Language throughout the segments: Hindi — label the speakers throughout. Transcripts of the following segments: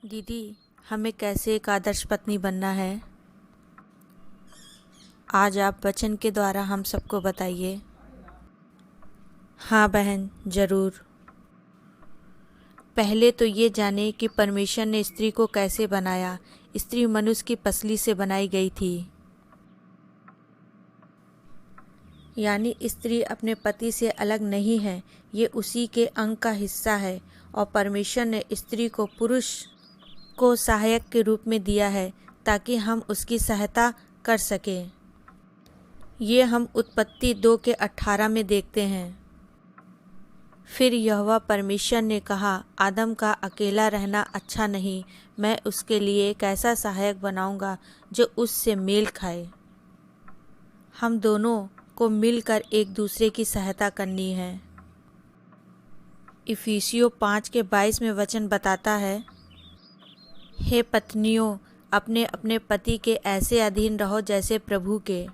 Speaker 1: दीदी, हमें कैसे एक आदर्श पत्नी बनना है? आज आप वचन के द्वारा हम सबको बताइए। हाँ बहन, ज़रूर। पहले तो ये जाने कि परमेश्वर ने स्त्री को कैसे बनाया। स्त्री मनुष्य की पसली से बनाई गई थी, यानी स्त्री अपने पति से अलग नहीं है, ये उसी के अंग का हिस्सा है। और परमेश्वर ने स्त्री को पुरुष को सहायक के रूप में दिया है ताकि हम उसकी सहायता कर सकें। ये हम उत्पत्ति 2 के 18 में देखते हैं। फिर यहोवा परमेश्वर ने कहा, आदम का अकेला रहना अच्छा नहीं, मैं उसके लिए एक ऐसा सहायक बनाऊंगा जो उससे मेल खाए। हम दोनों को मिलकर एक दूसरे की सहायता करनी है। इफिसियों 5 के 22 में वचन बताता है, हे पत्नियों, अपने अपने पति के ऐसे अधीन रहो जैसे प्रभु के।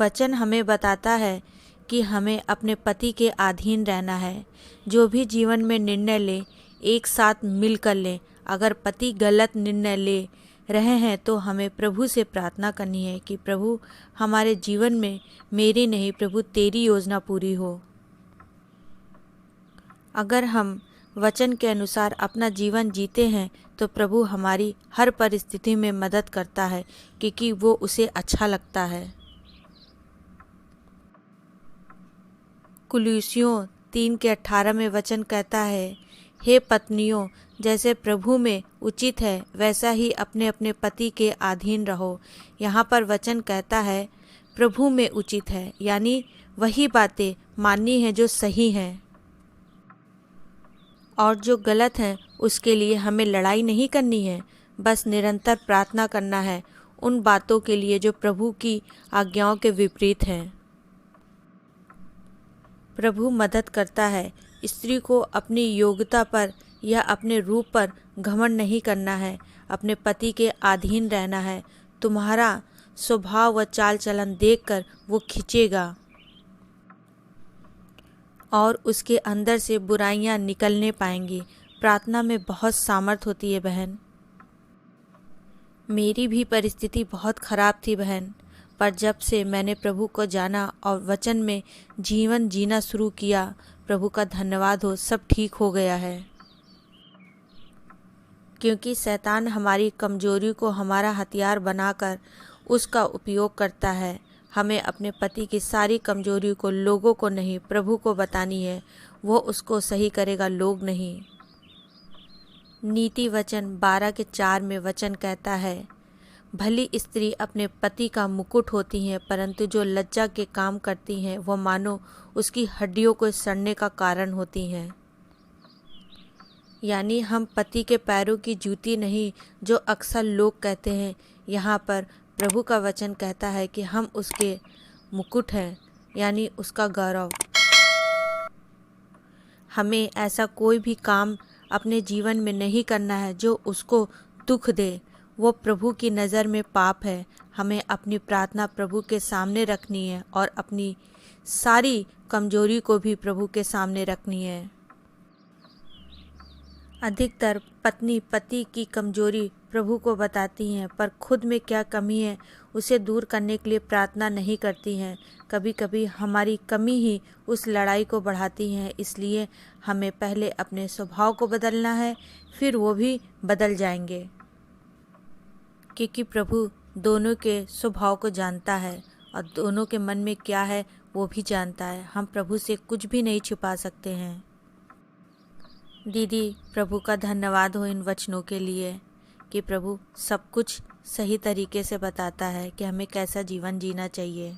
Speaker 1: वचन हमें बताता है कि हमें अपने पति के अधीन रहना है। जो भी जीवन में निर्णय ले, एक साथ मिलकर लें। अगर पति गलत निर्णय ले रहे हैं तो हमें प्रभु से प्रार्थना करनी है कि प्रभु, हमारे जीवन में मेरी नहीं प्रभु तेरी योजना पूरी हो। अगर हम वचन के अनुसार अपना जीवन जीते हैं तो प्रभु हमारी हर परिस्थिति में मदद करता है, क्योंकि वो उसे अच्छा लगता है। कुलुस्सियों 3 के 18 में वचन कहता है, हे पत्नियों, जैसे प्रभु में उचित है वैसा ही अपने अपने पति के अधीन रहो। यहाँ पर वचन कहता है प्रभु में उचित है, यानी वही बातें माननी है जो सही हैं, और जो गलत हैं उसके लिए हमें लड़ाई नहीं करनी है। बस निरंतर प्रार्थना करना है उन बातों के लिए जो प्रभु की आज्ञाओं के विपरीत हैं। प्रभु मदद करता है। स्त्री को अपनी योग्यता पर या अपने रूप पर घमंड नहीं करना है, अपने पति के अधीन रहना है। तुम्हारा स्वभाव व चाल चलन देखकर वो खिंचेगा और उसके अंदर से बुराइयां निकलने पाएंगी। प्रार्थना में बहुत सामर्थ होती है बहन। मेरी भी परिस्थिति बहुत खराब थी बहन, पर जब से मैंने प्रभु को जाना और वचन में जीवन जीना शुरू किया, प्रभु का धन्यवाद हो, सब ठीक हो गया है। क्योंकि शैतान हमारी कमजोरी को हमारा हथियार बनाकर उसका उपयोग करता है। हमें अपने पति की सारी कमजोरी को लोगों को नहीं, प्रभु को बतानी है। वो उसको सही करेगा, लोग नहीं। नीति वचन 12 के 4 में वचन कहता है, भली स्त्री अपने पति का मुकुट होती हैं, परंतु जो लज्जा के काम करती हैं वह मानो उसकी हड्डियों को सड़ने का कारण होती हैं। यानी हम पति के पैरों की जूती नहीं, जो अक्सर लोग कहते हैं। यहाँ पर प्रभु का वचन कहता है कि हम उसके मुकुट हैं, यानी उसका गौरव। हमें ऐसा कोई भी काम अपने जीवन में नहीं करना है जो उसको दुख दे। वो प्रभु की नज़र में पाप है। हमें अपनी प्रार्थना प्रभु के सामने रखनी है और अपनी सारी कमजोरी को भी प्रभु के सामने रखनी है। अधिकतर पत्नी पति की कमजोरी प्रभु को बताती हैं, पर खुद में क्या कमी है उसे दूर करने के लिए प्रार्थना नहीं करती हैं। कभी कभी हमारी कमी ही उस लड़ाई को बढ़ाती है। इसलिए हमें पहले अपने स्वभाव को बदलना है, फिर वो भी बदल जाएंगे, क्योंकि प्रभु दोनों के स्वभाव को जानता है और दोनों के मन में क्या है वो भी जानता है। हम प्रभु से कुछ भी नहीं छुपा सकते हैं। दीदी, प्रभु का धन्यवाद हो इन वचनों के लिए कि प्रभु सब कुछ सही तरीके से बताता है कि हमें कैसा जीवन जीना चाहिए।